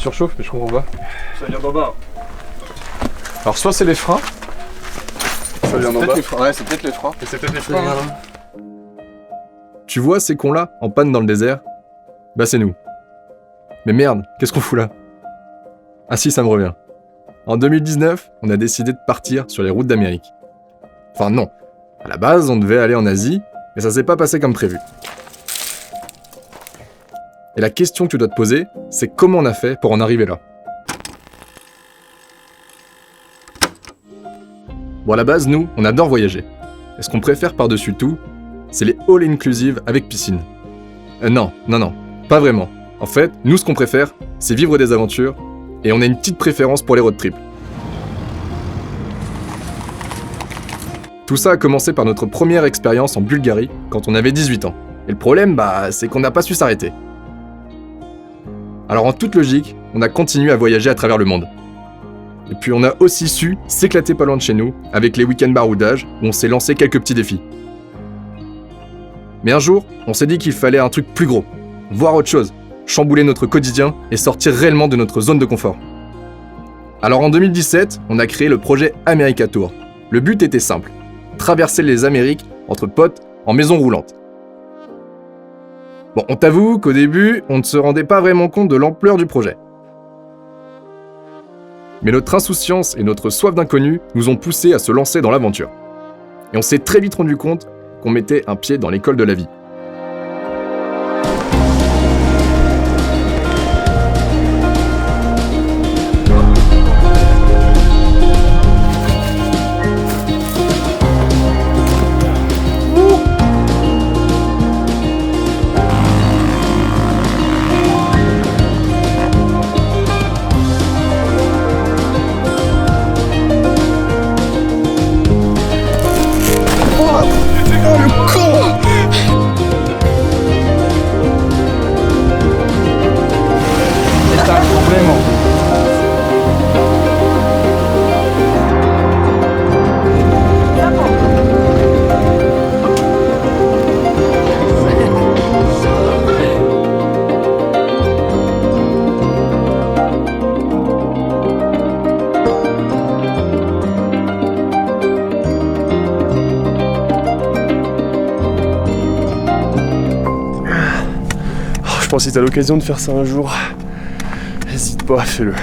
surchauffe, mais je comprends pas. Ça vient d'en bas. Alors soit c'est les freins, Ça vient d'en bas. Ouais, c'est peut-être les freins. et c'est peut-être les freins. Tu vois ces cons-là, en panne dans le désert? Bah c'est nous. Mais merde, qu'est-ce qu'on fout là? Ah si, ça me revient. En 2019, on a décidé de partir sur les routes d'Amérique. Enfin non, à la base on devait aller en Asie, mais ça s'est pas passé comme prévu. Et la question que tu dois te poser, c'est comment on a fait pour en arriver là? Bon, à la base, nous, on adore voyager. Et ce qu'on préfère par-dessus tout, c'est les all-inclusive avec piscine. Non, pas vraiment. En fait, nous, ce qu'on préfère, c'est vivre des aventures, et on a une petite préférence pour les road trips. Tout ça a commencé par notre première expérience en Bulgarie, quand on avait 18 ans. Et le problème, c'est qu'on n'a pas su s'arrêter. Alors en toute logique, on a continué à voyager à travers le monde. Et puis on a aussi su s'éclater pas loin de chez nous, avec les week-ends baroudage, où on s'est lancé quelques petits défis. Mais un jour, on s'est dit qu'il fallait un truc plus gros, voir autre chose, chambouler notre quotidien et sortir réellement de notre zone de confort. Alors en 2017, on a créé le projet America Tour. Le but était simple, traverser les Amériques entre potes en maison roulante. Bon, on t'avoue qu'au début, on ne se rendait pas vraiment compte de l'ampleur du projet. Mais notre insouciance et notre soif d'inconnu nous ont poussés à se lancer dans l'aventure. Et on s'est très vite rendu compte qu'on mettait un pied dans l'école de la vie. Je pense que si t'as l'occasion de faire ça un jour, n'hésite pas, fais-le.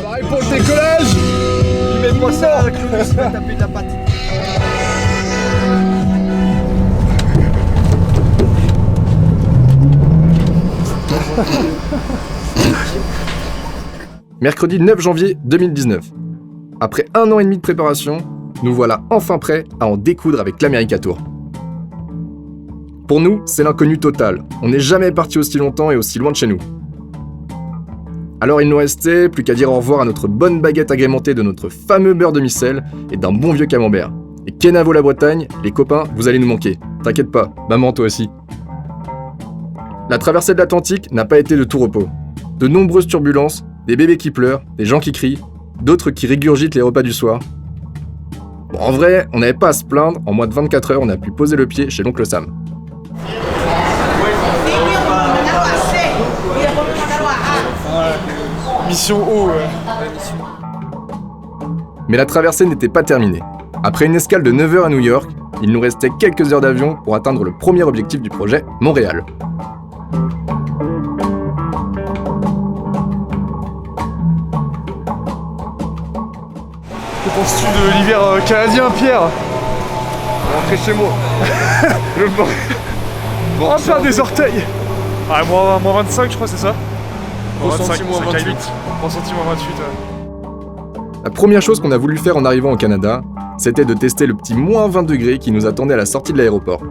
Pareil pour le décollage. Mets-moi ça, Clovis va taper de la patte. Mercredi 9 janvier 2019. Après 1 an et demi de préparation, nous voilà enfin prêts à en découdre avec l'America Tour. Pour nous, c'est l'inconnu total. On n'est jamais parti aussi longtemps et aussi loin de chez nous. Alors il nous restait plus qu'à dire au revoir à notre bonne baguette agrémentée de notre fameux beurre de micelle et d'un bon vieux camembert. Et Kenavo la Bretagne, les copains, vous allez nous manquer. T'inquiète pas, maman toi aussi. La traversée de l'Atlantique n'a pas été de tout repos. De nombreuses turbulences, des bébés qui pleurent, des gens qui crient, d'autres qui régurgitent les repas du soir. Bon, en vrai, on n'avait pas à se plaindre, en moins de 24 heures, on a pu poser le pied chez l'oncle Sam. Mission haut, Mais la traversée n'était pas terminée. Après une escale de 9 heures à New York, il nous restait quelques heures d'avion pour atteindre le premier objectif du projet, Montréal. Que penses-tu de l'hiver canadien, Pierre? Rentrez chez moi. On va faire des orteils. Ah, moins 25, je crois, c'est ça? Ressenti moins 28. Ressenti moins 28, ouais. La première chose qu'on a voulu faire en arrivant au Canada, c'était de tester le petit moins 20 degrés qui nous attendait à la sortie de l'aéroport.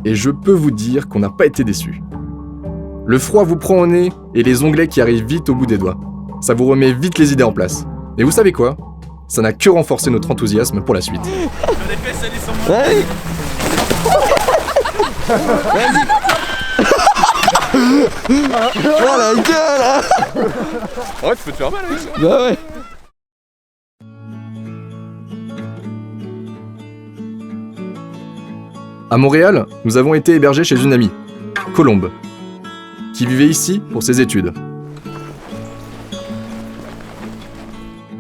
Et je peux vous dire qu'on n'a pas été déçus. Le froid vous prend au nez et les onglets qui arrivent vite au bout des doigts. Ça vous remet vite les idées en place. Et vous savez quoi? Ça n'a que renforcé notre enthousiasme pour la suite. Vas-y. Oh la gueule. Ouais, tu peux te faire mal avec ça. Bah ouais. À Montréal, nous avons été hébergés chez une amie, Colombe, qui vivait ici pour ses études.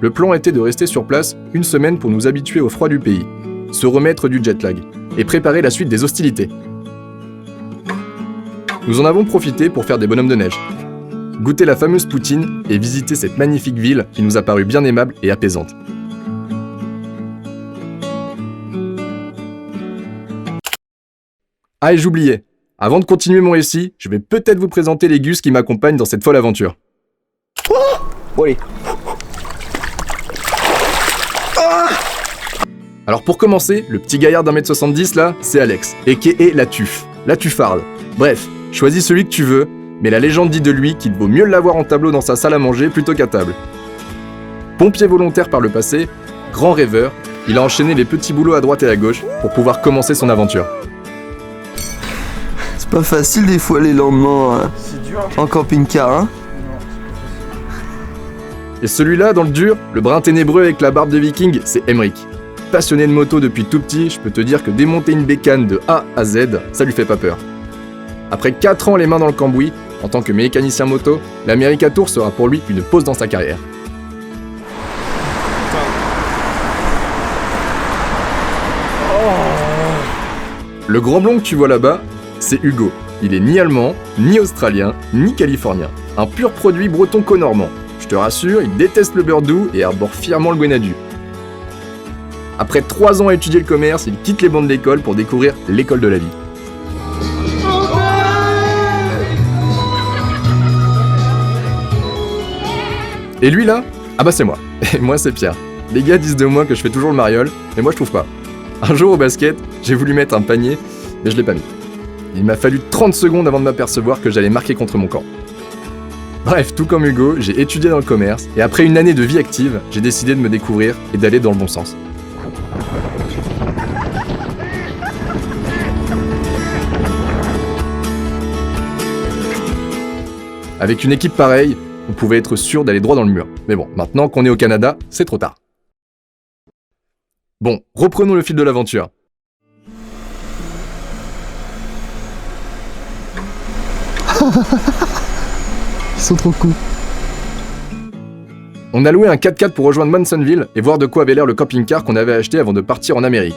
Le plan était de rester sur place une semaine pour nous habituer au froid du pays, se remettre du jet lag et préparer la suite des hostilités. Nous en avons profité pour faire des bonhommes de neige, goûter la fameuse poutine et visiter cette magnifique ville qui nous a paru bien aimable et apaisante. Ah, et j'oubliais, avant de continuer mon récit, je vais peut-être vous présenter les gus qui m'accompagnent dans cette folle aventure. Bon allez. Alors pour commencer, le petit gaillard d'1m70 là, c'est Alex, a.k.a. la tuffarde. Bref, choisis celui que tu veux, mais la légende dit de lui qu'il vaut mieux l'avoir en tableau dans sa salle à manger plutôt qu'à table. Pompier volontaire par le passé, grand rêveur, il a enchaîné les petits boulots à droite et à gauche pour pouvoir commencer son aventure. C'est pas facile des fois les lendemains en camping-car, hein. Et celui-là, dans le dur, le brun ténébreux avec la barbe de viking, c'est Emric. Passionné de moto depuis tout petit, je peux te dire que démonter une bécane de A à Z, ça lui fait pas peur. Après 4 ans les mains dans le cambouis, en tant que mécanicien moto, l'America Tour sera pour lui une pause dans sa carrière. Le grand blond que tu vois là-bas, c'est Hugo. Il est ni allemand, ni australien, ni californien. Un pur produit breton-co-normand. Je te rassure, il déteste le beurre doux et arbore fièrement le Gwenadu. Après 3 ans à étudier le commerce, il quitte les bancs de l'école pour découvrir l'école de la vie. Et lui là, ah bah c'est moi. Et moi c'est Pierre. Les gars disent de moi que je fais toujours le mariole, mais moi je trouve pas. Un jour au basket, j'ai voulu mettre un panier, mais je l'ai pas mis. Il m'a fallu 30 secondes avant de m'apercevoir que j'allais marquer contre mon camp. Bref, tout comme Hugo, j'ai étudié dans le commerce, et après une année de vie active, j'ai décidé de me découvrir et d'aller dans le bon sens. Avec une équipe pareille, on pouvait être sûr d'aller droit dans le mur. Mais bon, maintenant qu'on est au Canada, c'est trop tard. Bon, reprenons le fil de l'aventure. Ils sont trop cool. On a loué un 4x4 pour rejoindre Mansonville et voir de quoi avait l'air le camping-car qu'on avait acheté avant de partir en Amérique.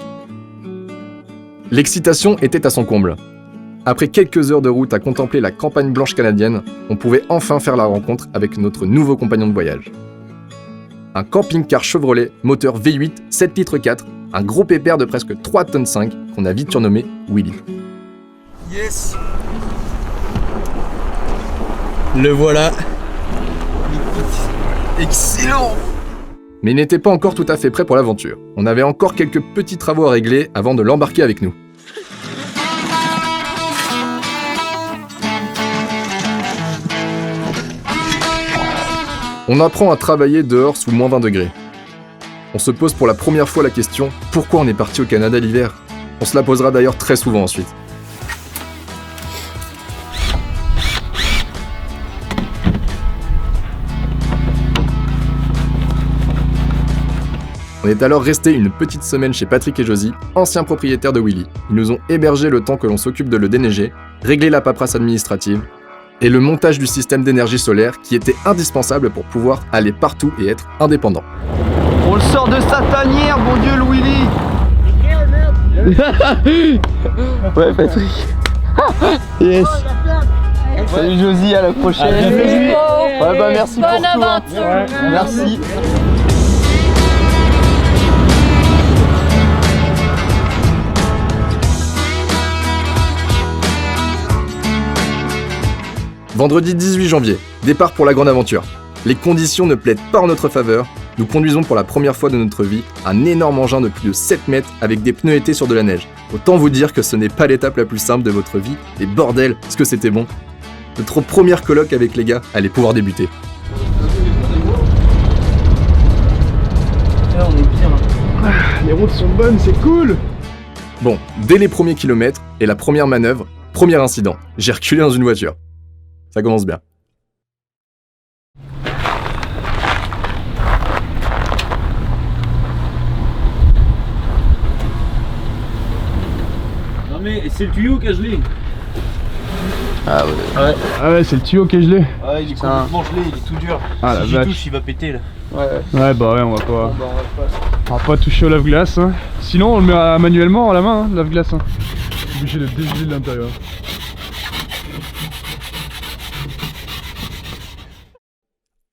L'excitation était à son comble. Après quelques heures de route à contempler la campagne blanche canadienne, on pouvait enfin faire la rencontre avec notre nouveau compagnon de voyage. Un camping-car Chevrolet, moteur V8, 7 litres 4, un gros pépère de presque 3 tonnes 5 qu'on a vite surnommé Willy. Yes. Le voilà. Excellent. Mais il n'était pas encore tout à fait prêt pour l'aventure. On avait encore quelques petits travaux à régler avant de l'embarquer avec nous. On apprend à travailler dehors sous moins 20 degrés. On se pose pour la première fois la question « Pourquoi on est parti au Canada l'hiver ?» On se la posera d'ailleurs très souvent ensuite. On est alors resté une petite semaine chez Patrick et Josie, anciens propriétaires de Willy. Ils nous ont hébergés le temps que l'on s'occupe de le déneiger, régler la paperasse administrative et le montage du système d'énergie solaire qui était indispensable pour pouvoir aller partout et être indépendant. On le sort de sa tanière, bon Dieu, le Willy. Ouais, Patrick. Yes. Salut Josie, à la prochaine. Ouais, bah merci pour tout. Bonne aventure. Merci. Vendredi 18 janvier, départ pour la grande aventure. Les conditions ne plaident pas en notre faveur. Nous conduisons pour la première fois de notre vie un énorme engin de plus de 7 mètres avec des pneus été sur de la neige. Autant vous dire que ce n'est pas l'étape la plus simple de votre vie, et bordel, est-ce que c'était bon. Notre première coloc avec les gars allait pouvoir débuter. Là, on est bien. Les routes sont bonnes, c'est cool. Bon, dès les premiers kilomètres et la première manœuvre, premier incident. J'ai reculé dans une voiture. Ça commence bien. Non mais c'est le tuyau qui a gelé. Ah ouais. Ah ouais, c'est le tuyau qui est gelé. Ah, il est complètement gelé, il est tout dur. Ah la Si j'y vache. touche, il va péter là. Ouais, bah ouais, on va pas toucher au lave-glace. Hein. Sinon, on le met manuellement à la main, hein, le lave-glace. Hein. Obligé de dégeler de l'intérieur.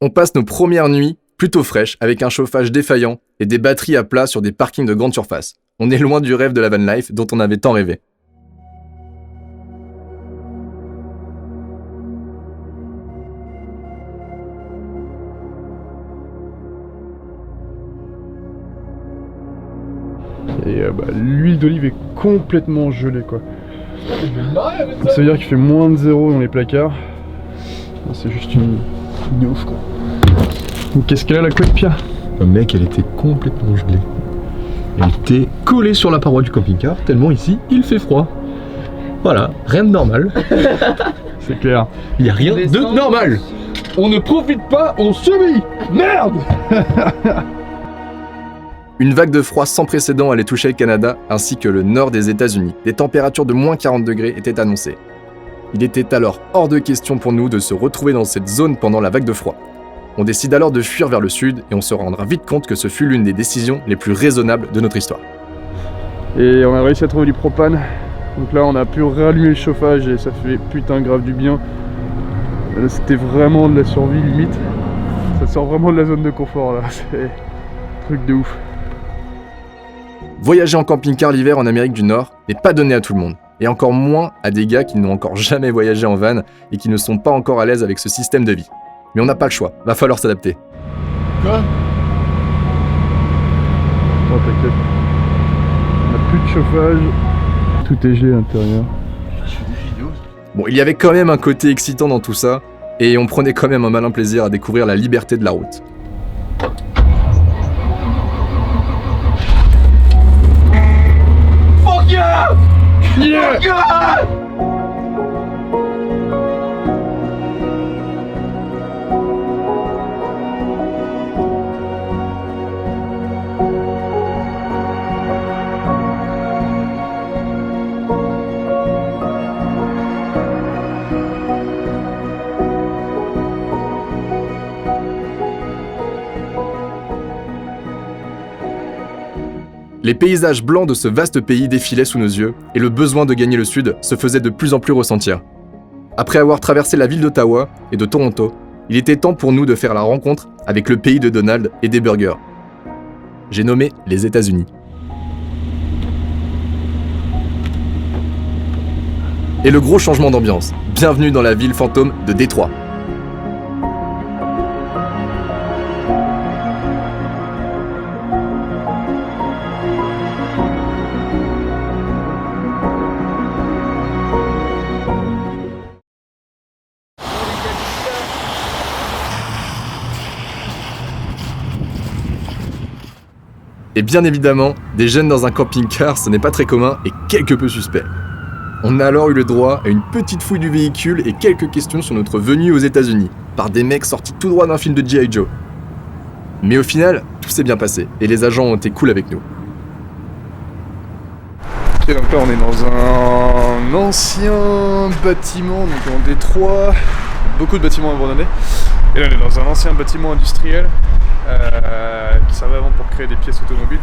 On passe nos premières nuits plutôt fraîches avec un chauffage défaillant et des batteries à plat sur des parkings de grande surface. On est loin du rêve de la van life dont on avait tant rêvé. Et bah, l'huile d'olive est complètement gelée quoi. Ça veut dire qu'il fait moins de 0 dans les placards. C'est juste une ouf quoi. Donc qu'est-ce qu'elle a la couette, Pierre? Mec, elle était complètement gelée. Elle était collée sur la paroi du camping-car, tellement ici, il fait froid. Voilà, rien de normal. C'est clair. Il n'y a rien de normal. On ne profite pas, on subit. Merde. Une vague de froid sans précédent allait toucher le Canada ainsi que le nord des États-Unis. Des températures de moins 40 degrés étaient annoncées. Il était alors hors de question pour nous de se retrouver dans cette zone pendant la vague de froid. On décide alors de fuir vers le sud et on se rendra vite compte que ce fut l'une des décisions les plus raisonnables de notre histoire. Et on a réussi à trouver du propane. Donc là on a pu rallumer le chauffage et ça fait putain grave du bien. Là, c'était vraiment de la survie limite. Ça sort vraiment de la zone de confort là. C'est un truc de ouf. Voyager en camping-car l'hiver en Amérique du Nord n'est pas donné à tout le monde. Et encore moins à des gars qui n'ont encore jamais voyagé en van et qui ne sont pas encore à l'aise avec ce système de vie. Mais on n'a pas le choix, va falloir s'adapter. Quoi? Oh t'inquiète. On n'a plus de chauffage. Tout est gelé à l'intérieur. Bon, il y avait quand même un côté excitant dans tout ça, et on prenait quand même un malin plaisir à découvrir la liberté de la route. Fuck yeah! Yeah! Fuck yeah! Les paysages blancs de ce vaste pays défilaient sous nos yeux, et le besoin de gagner le sud se faisait de plus en plus ressentir. Après avoir traversé la ville d'Ottawa et de Toronto, il était temps pour nous de faire la rencontre avec le pays de Donald et des burgers. J'ai nommé les États-Unis. Et le gros changement d'ambiance. Bienvenue dans la ville fantôme de Détroit. Et bien évidemment, des jeunes dans un camping-car, ce n'est pas très commun et quelque peu suspect. On a alors eu le droit à une petite fouille du véhicule et quelques questions sur notre venue aux États-Unis, par des mecs sortis tout droit d'un film de G.I. Joe. Mais au final, tout s'est bien passé, et les agents ont été cool avec nous. Et donc là on est dans un ancien bâtiment, donc en Détroit, beaucoup de bâtiments abandonnés. Et là on est dans un ancien bâtiment industriel qui servait avant pour créer des pièces automobiles.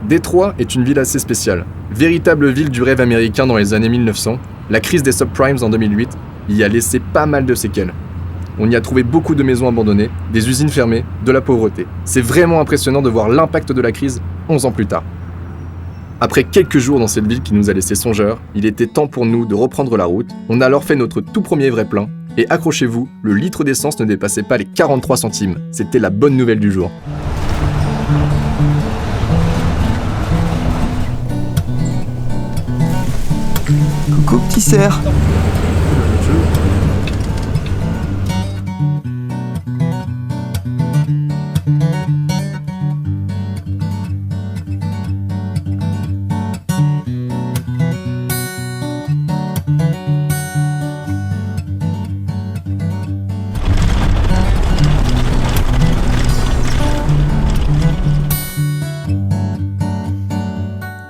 Détroit est une ville assez spéciale. Véritable ville du rêve américain dans les années 1900, la crise des subprimes en 2008 y a laissé pas mal de séquelles. On y a trouvé beaucoup de maisons abandonnées, des usines fermées, de la pauvreté. C'est vraiment impressionnant de voir l'impact de la crise 11 ans plus tard. Après quelques jours dans cette ville qui nous a laissé songeurs, il était temps pour nous de reprendre la route. On a alors fait notre tout premier vrai plein. Et accrochez-vous, le litre d'essence ne dépassait pas les 43 centimes. C'était la bonne nouvelle du jour. Coucou petit cerf.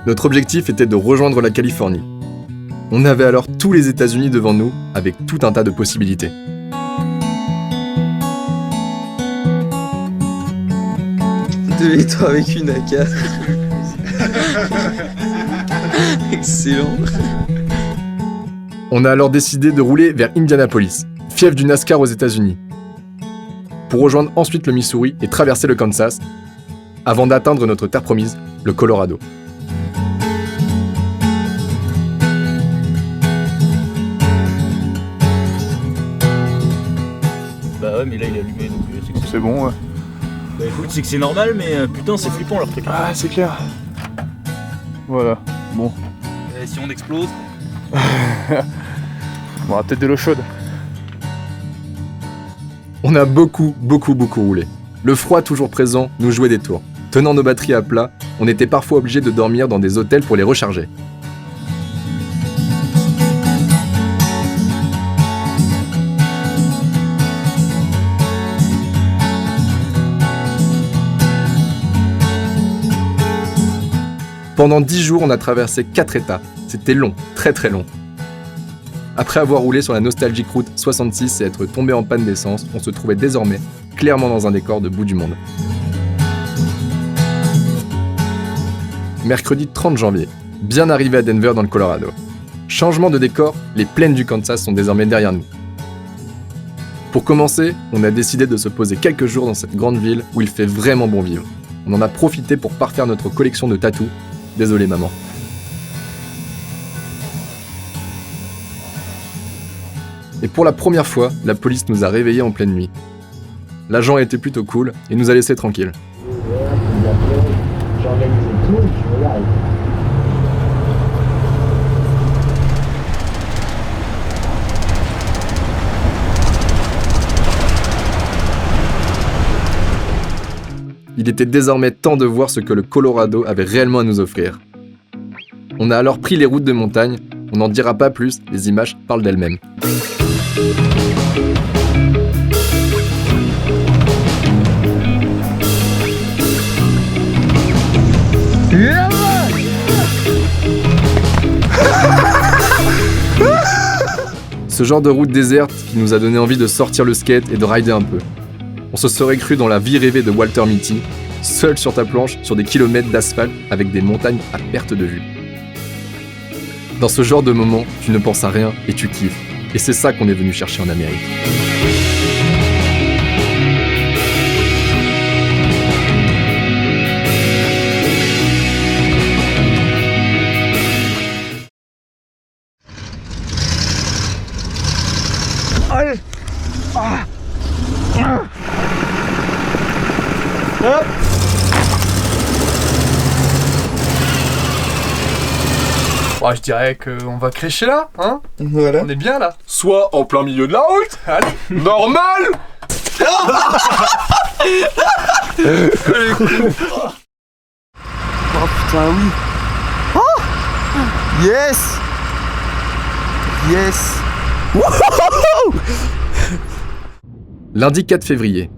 Notre objectif était de rejoindre la Californie. On avait alors tous les États-Unis devant nous, avec tout un tas de possibilités. Deux étoiles avec une AK. Excellent. On a alors décidé de rouler vers Indianapolis, fief du NASCAR aux États-Unis, pour rejoindre ensuite le Missouri et traverser le Kansas, avant d'atteindre notre terre promise, le Colorado. Bah ouais, mais là il est allumé donc c'est que C'est bon, ouais. Bah écoute, c'est que c'est normal, mais putain, c'est flippant leur truc. Ah, c'est clair. Voilà, bon. Et si on explose. On aura peut-être de l'eau chaude. On a beaucoup roulé. Le froid toujours présent nous jouait des tours. Tenant nos batteries à plat, on était parfois obligé de dormir dans des hôtels pour les recharger. Pendant 10 jours, on a traversé 4 États. C'était long, très long. Après avoir roulé sur la nostalgique route 66 et être tombé en panne d'essence, on se trouvait désormais clairement dans un décor de bout du monde. Mercredi 30 janvier, bien arrivé à Denver dans le Colorado. Changement de décor, les plaines du Kansas sont désormais derrière nous. Pour commencer, on a décidé de se poser quelques jours dans cette grande ville où il fait vraiment bon vivre. On en a profité pour parfaire notre collection de tatous. Désolé maman. Et pour la première fois, la police nous a réveillés en pleine nuit. L'agent était plutôt cool et nous a laissés tranquilles. Il était désormais temps de voir ce que le Colorado avait réellement à nous offrir. On a alors pris les routes de montagne, on n'en dira pas plus, les images parlent d'elles-mêmes. Ce genre de route déserte qui nous a donné envie de sortir le skate et de rider un peu. On se serait cru dans la vie rêvée de Walter Mitty, seul sur ta planche sur des kilomètres d'asphalte avec des montagnes à perte de vue. Dans ce genre de moment, tu ne penses à rien et tu kiffes. Et c'est ça qu'on est venu chercher en Amérique. Allez. Hop. Ouais, je dirais qu'on va crécher là, hein. Voilà. On est bien là. Soit en plein milieu de la route. Allez, normal. Oh putain, oui. Oh yes. Yes. Lundi 4 février.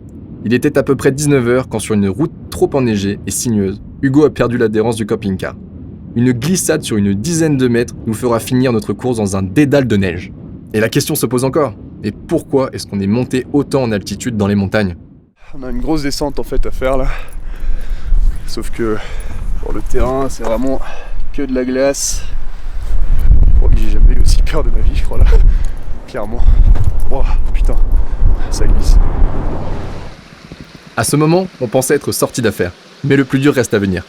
Il était à peu près 19h quand sur une route trop enneigée et sinueuse, Hugo a perdu l'adhérence du camping-car. Une glissade sur une dizaine de mètres nous fera finir notre course dans un dédale de neige. Et la question se pose encore. Et pourquoi est-ce qu'on est monté autant en altitude dans les montagnes ? On a une grosse descente en fait à faire là. Sauf que pour le terrain, c'est vraiment que de la glace. Je crois que j'ai jamais eu aussi peur de ma vie, je crois là. Clairement. Oh putain, ça glisse. À ce moment, on pensait être sorti d'affaire. Mais le plus dur reste à venir.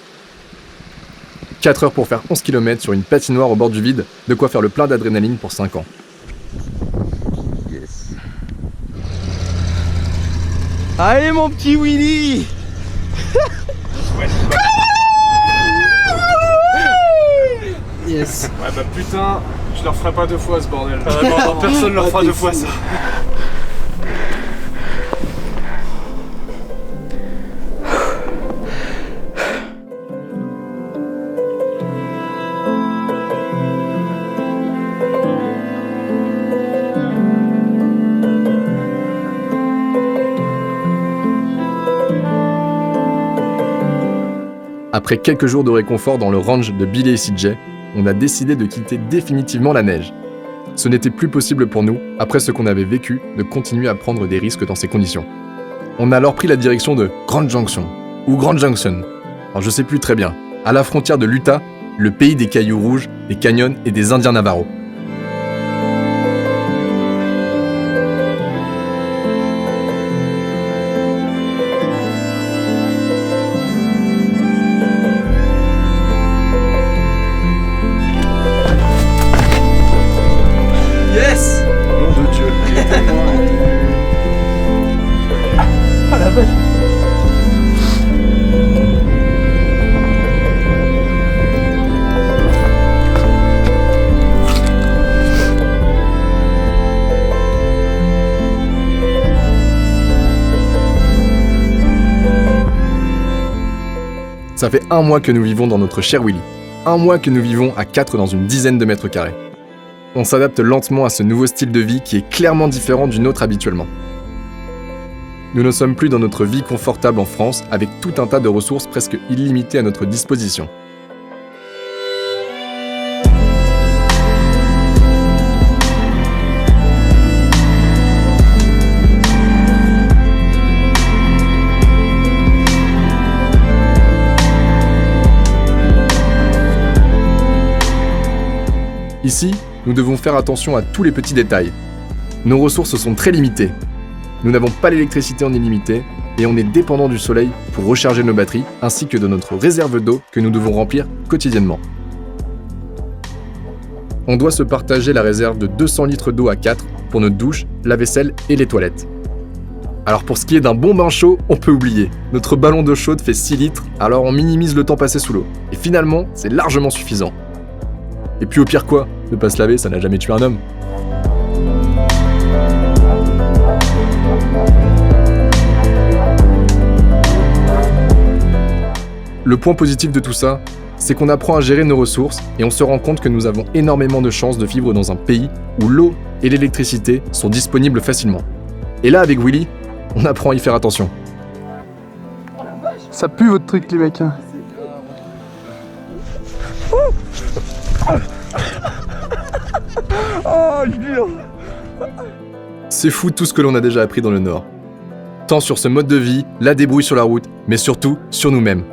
4 heures pour faire 11 km sur une patinoire au bord du vide, de quoi faire le plein d'adrénaline pour 5 ans. Yes. Allez mon petit Willy. Yes. Ouais bah putain, je leur ferai pas 2 fois ce bordel. Personne leur fera 2 fois ça. Après quelques jours de réconfort dans le ranch de Billy et CJ, on a décidé de quitter définitivement la neige. Ce n'était plus possible pour nous, après ce qu'on avait vécu, de continuer à prendre des risques dans ces conditions. On a alors pris la direction de Grand Junction, ou Grand Junction, alors je sais plus très bien, à la frontière de l'Utah, le pays des cailloux rouges, des canyons et des Indiens Navajo. Yes! Nom de Dieu. Oh la vache! Ça fait 1 mois que nous vivons dans notre cher Willy. 1 mois que nous vivons à 4 dans une dizaine de mètres carrés. On s'adapte lentement à ce nouveau style de vie qui est clairement différent du nôtre habituellement. Nous ne sommes plus dans notre vie confortable en France avec tout un tas de ressources presque illimitées à notre disposition. Ici, nous devons faire attention à tous les petits détails. Nos ressources sont très limitées. Nous n'avons pas l'électricité en illimité et on est dépendant du soleil pour recharger nos batteries ainsi que de notre réserve d'eau que nous devons remplir quotidiennement. On doit se partager la réserve de 200 litres d'eau à 4 pour notre douche, la vaisselle et les toilettes. Alors pour ce qui est d'un bon bain chaud, on peut oublier. Notre ballon d'eau chaude fait 6 litres, alors on minimise le temps passé sous l'eau. Et finalement, c'est largement suffisant. Et puis au pire quoi, ne pas se laver, ça n'a jamais tué un homme. Le point positif de tout ça, c'est qu'on apprend à gérer nos ressources et on se rend compte que nous avons énormément de chances de vivre dans un pays où l'eau et l'électricité sont disponibles facilement. Et là, avec Willy, on apprend à y faire attention. Ça pue votre truc, les mecs. Hein. Oh, dur. C'est fou tout ce que l'on a déjà appris dans le Nord. Tant sur ce mode de vie, la débrouille sur la route, mais surtout sur nous-mêmes.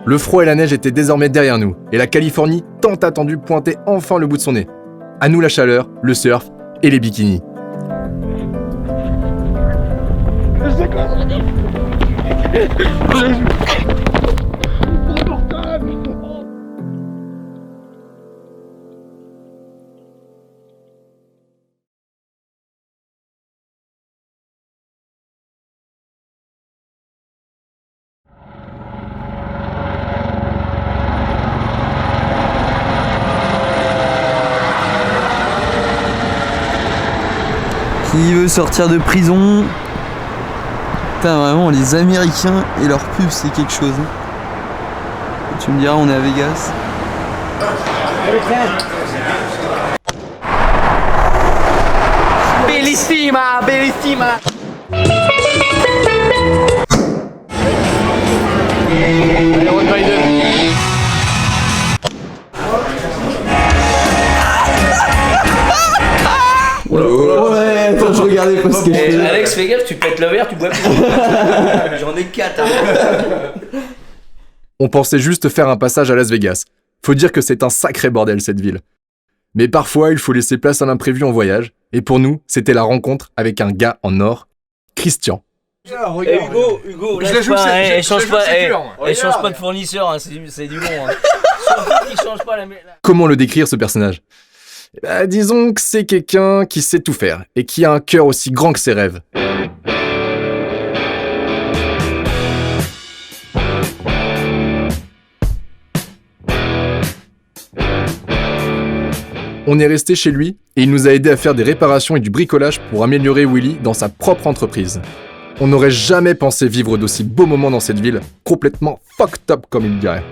Le froid et la neige étaient désormais derrière nous, et la Californie, tant attendue, pointait enfin le bout de son nez. À nous la chaleur, le surf et les bikinis. Qui veut sortir de prison? Putain, vraiment, les Américains et leurs pubs, c'est quelque chose. Tu me diras, on est à Vegas. Bellissima, bellissima. Ouais, attends, je regardais pas ce que je faisais. Alex, fais gaffe, tu pètes le verre, tu bois plus. J'en ai 4. On pensait juste faire un passage à Las Vegas. Faut dire que c'est un sacré bordel cette ville. Mais parfois, il faut laisser place à l'imprévu en voyage, et pour nous, c'était la rencontre avec un gars en or, Christian. Eh, Hugo, Je la joue, elle change pas, moi. elle change pas de fournisseur, hein, c'est du bon. Hein. Surtout qu'il change pas la. Comment le décrire ce personnage ? Disons que c'est quelqu'un qui sait tout faire, et qui a un cœur aussi grand que ses rêves. On est resté chez lui et il nous a aidé à faire des réparations et du bricolage pour améliorer Willy dans sa propre entreprise. On n'aurait jamais pensé vivre d'aussi beaux moments dans cette ville, complètement fucked up comme il dirait.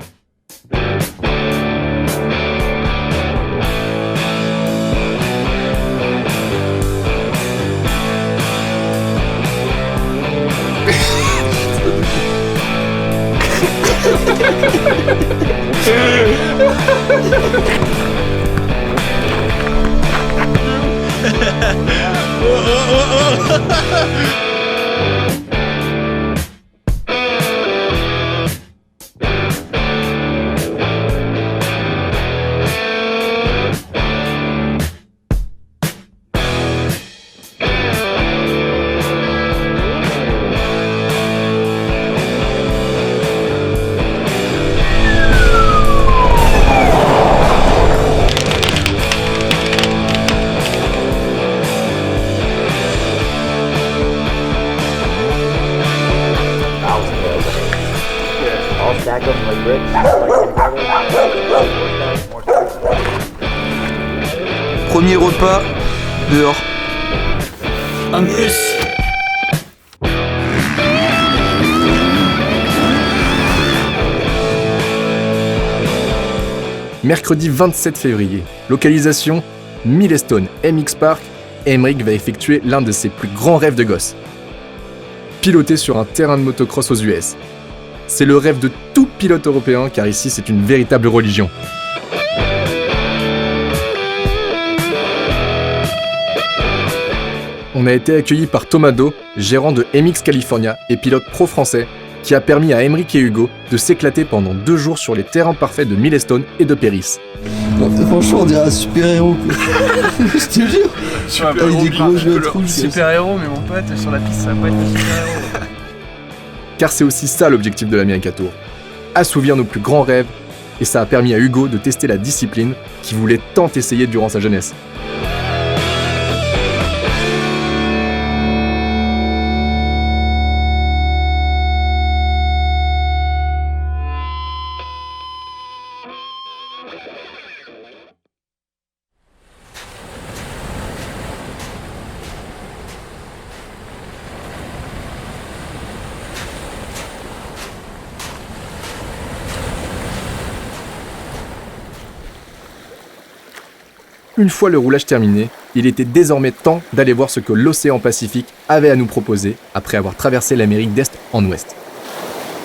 Premier repas dehors. Un bus. Mercredi 27 février, localisation Millestone MX Park, Emmerich va effectuer l'un de ses plus grands rêves de gosse. Piloter sur un terrain de motocross aux US. C'est le rêve de tout pilote européen car ici c'est une véritable religion. On a été accueillis par Thomas Do, gérant de MX California et pilote pro français, qui a permis à Emmerich et Hugo de s'éclater pendant 2 jours sur les terrains parfaits de Millestone et de Paris. Franchement, on dirait un super-héros. Je te jure. Avec des gros cheveux rouges. Super-héros, mais mon pote, sur la piste, ça va pas être un super-héros. Car c'est aussi ça l'objectif de l'America Tour. Assouvir nos plus grands rêves, et ça a permis à Hugo de tester la discipline qu'il voulait tant essayer durant sa jeunesse. Une fois le roulage terminé, il était désormais temps d'aller voir ce que l'océan Pacifique avait à nous proposer après avoir traversé l'Amérique d'Est en ouest.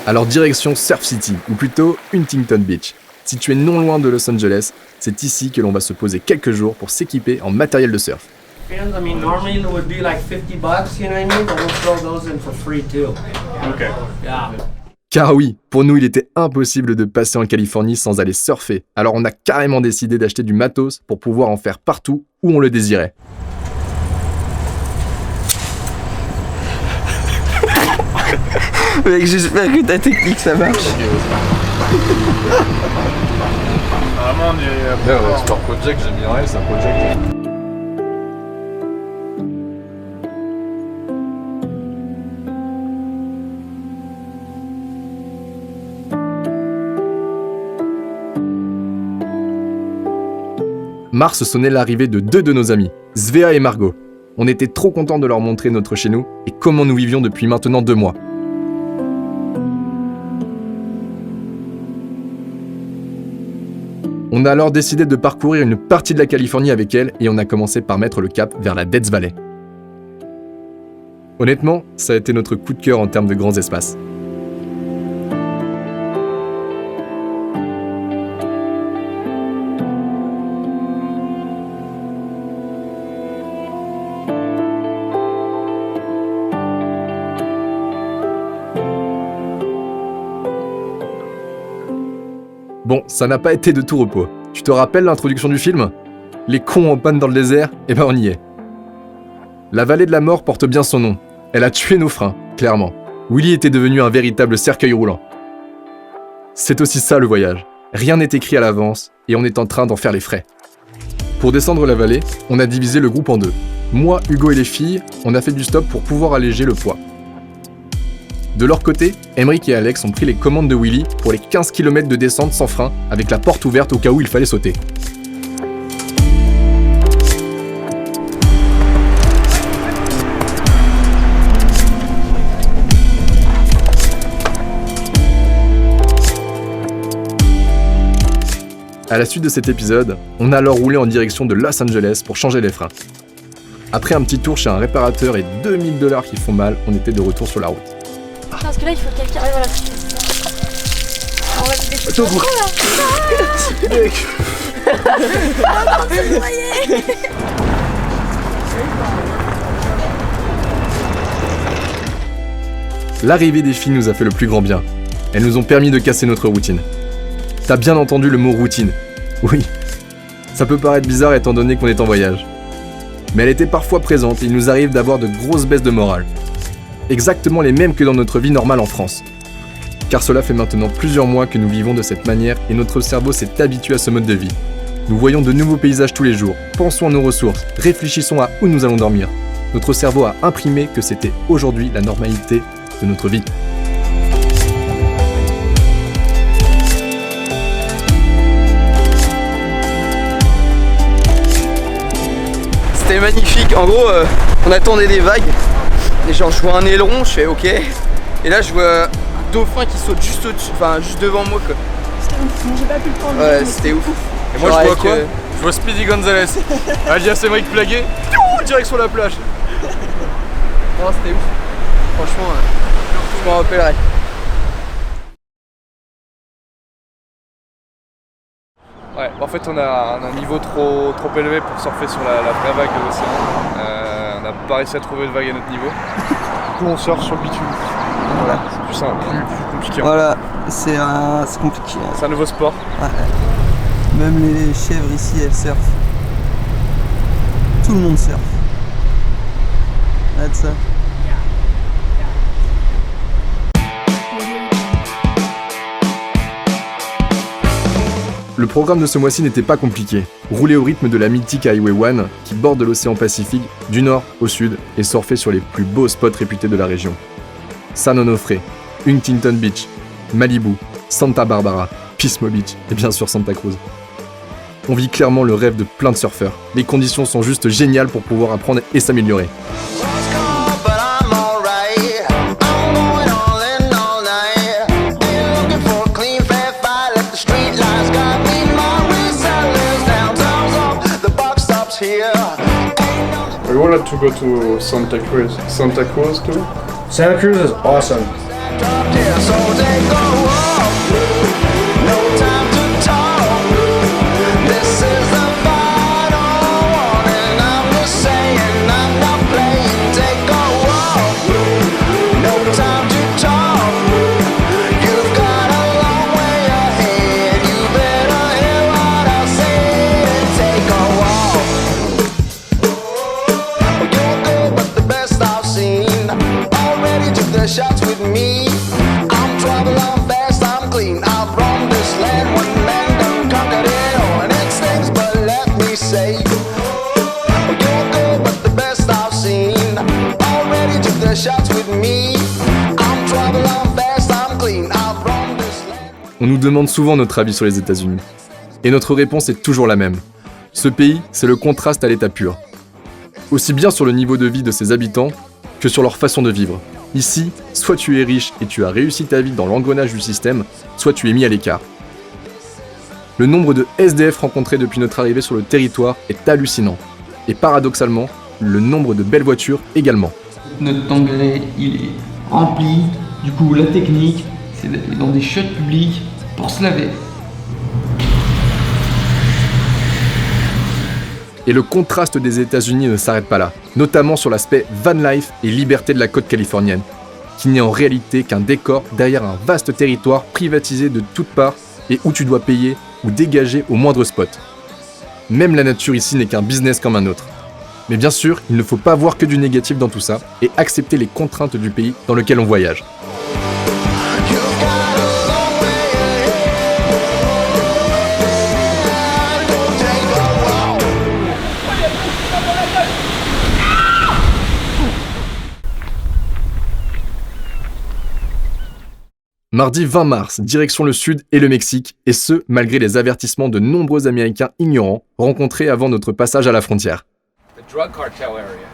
Alors direction Surf City, ou plutôt Huntington Beach. Situé non loin de Los Angeles, c'est ici que l'on va se poser quelques jours pour s'équiper en matériel de surf. I mean, normally it would be like $50, you know what I mean? But we'll throw those in for free too. Okay. Yeah. Car oui, pour nous il était impossible de passer en Californie sans aller surfer, alors on a carrément décidé d'acheter du matos pour pouvoir en faire partout où on le désirait. Mec, j'espère que ta technique ça marche. Vraiment, on est... Sport Project, j'ai mis un S, un Project. Mars sonnait l'arrivée de 2 de nos amis, Svea et Margot. On était trop contents de leur montrer notre chez nous et comment nous vivions depuis maintenant 2 mois. On a alors décidé de parcourir une partie de la Californie avec elle et on a commencé par mettre le cap vers la Death Valley. Honnêtement, ça a été notre coup de cœur en termes de grands espaces. Bon, ça n'a pas été de tout repos. Tu te rappelles l'introduction du film ? Les cons en panne dans le désert, eh ben on y est. La vallée de la mort porte bien son nom. Elle a tué nos freins, clairement. Willy était devenu un véritable cercueil roulant. C'est aussi ça le voyage. Rien n'est écrit à l'avance et on est en train d'en faire les frais. Pour descendre la vallée, on a divisé le groupe en 2. Moi, Hugo et les filles, on a fait du stop pour pouvoir alléger le poids. De leur côté, Emmerich et Alex ont pris les commandes de Willy pour les 15 km de descente sans frein avec la porte ouverte au cas où il fallait sauter. À la suite de cet épisode, on a alors roulé en direction de Los Angeles pour changer les freins. Après un petit tour chez un réparateur et $2000 qui font mal, on était de retour sur la route. Parce que là, il faut que quelqu'un arrive à la piste. T'es au bout. L'arrivée des filles nous a fait le plus grand bien. Elles nous ont permis de casser notre routine. T'as bien entendu le mot routine. Oui. Ça peut paraître bizarre étant donné qu'on est en voyage. Mais elle était parfois présente et il nous arrive d'avoir de grosses baisses de morale. Exactement les mêmes que dans notre vie normale en France. Car cela fait maintenant plusieurs mois que nous vivons de cette manière et notre cerveau s'est habitué à ce mode de vie. Nous voyons de nouveaux paysages tous les jours, pensons à nos ressources, réfléchissons à où nous allons dormir. Notre cerveau a imprimé que c'était aujourd'hui la normalité de notre vie. C'était magnifique. En gros, on attendait des vagues. Et genre, je vois un aileron, je fais ok. Et là, je vois un dauphin qui saute juste au-dessus, enfin juste devant moi quoi. C'était ouf, j'ai pas pu le prendre. Ouais, c'était ouf. Et moi je vois quoi Je vois Speedy Gonzalez. Alias Emeric Plaguet, direction la plage. Non, c'était ouf. Franchement, je m'en rappellerai. Ouais, en fait on a un niveau trop élevé pour surfer sur la vraie vague de l'océan. On n'a pas réussi à trouver de vague à notre niveau. Du coup on surfe sur le bitume. Voilà. C'est plus simple, plus compliqué. Voilà, c'est compliqué. C'est un nouveau sport. Ouais. Même les chèvres ici, elles surfent. Tout le monde surfe. Regarde ça. Le programme de ce mois-ci n'était pas compliqué. Rouler au rythme de la mythique Highway 1 qui borde l'océan Pacifique du nord au sud et surfer sur les plus beaux spots réputés de la région. San Onofre, Huntington Beach, Malibu, Santa Barbara, Pismo Beach et bien sûr Santa Cruz. On vit clairement le rêve de plein de surfeurs. Les conditions sont juste géniales pour pouvoir apprendre et s'améliorer. We wanted to go to Santa Cruz. Santa Cruz too? Santa Cruz is awesome. Shots with me. I'm traveling fast, I'm clean. I've roamed this land, one man done conquered it all. And it stings, but let me say, you're good, but the best I've seen. Already took the shots with me. I'm traveling fast, I'm clean. I've roamed this land. On nous demande souvent notre avis sur les États-Unis. Et notre réponse est toujours la même. Ce pays, c'est le contraste à l'état pur. Aussi bien sur le niveau de vie de ses habitants que sur leur façon de vivre. Ici, soit tu es riche et tu as réussi ta vie dans l'engrenage du système, soit tu es mis à l'écart. Le nombre de SDF rencontrés depuis notre arrivée sur le territoire est hallucinant. Et paradoxalement, le nombre de belles voitures également. Notre engrais, il est rempli. Du coup, la technique, c'est d'aller dans des chiottes publiques pour se laver. Et le contraste des États-Unis ne s'arrête pas là, notamment sur l'aspect van life et liberté de la côte californienne, qui n'est en réalité qu'un décor derrière un vaste territoire privatisé de toutes parts et où tu dois payer ou dégager au moindre spot. Même la nature ici n'est qu'un business comme un autre. Mais bien sûr, il ne faut pas voir que du négatif dans tout ça et accepter les contraintes du pays dans lequel on voyage. Mardi 20 mars, direction le sud et le Mexique, et ce, malgré les avertissements de nombreux Américains ignorants rencontrés avant notre passage à la frontière. The drug cartel area.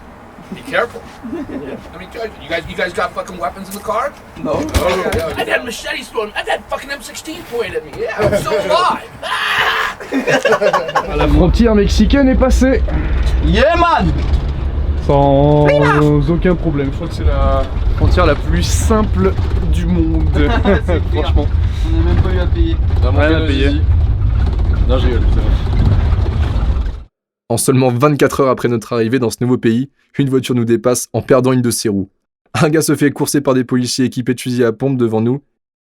Be careful. I mean, you guys got fucking weapons in the car? No. Oh, I've had machetes thrown. I've had fucking M16 pointed at me. Yeah, I'm still alive. La frontière mexicaine est passée. Yeah man! Sans aucun problème. Je crois que c'est la frontière la plus simple du monde. Franchement. On n'a même pas eu à payer. Rien à payer. Non, je rigole, c'est bon. En seulement 24 heures après notre arrivée dans ce nouveau pays, une voiture nous dépasse en perdant une de ses roues. Un gars se fait courser par des policiers équipés de fusils à pompe devant nous,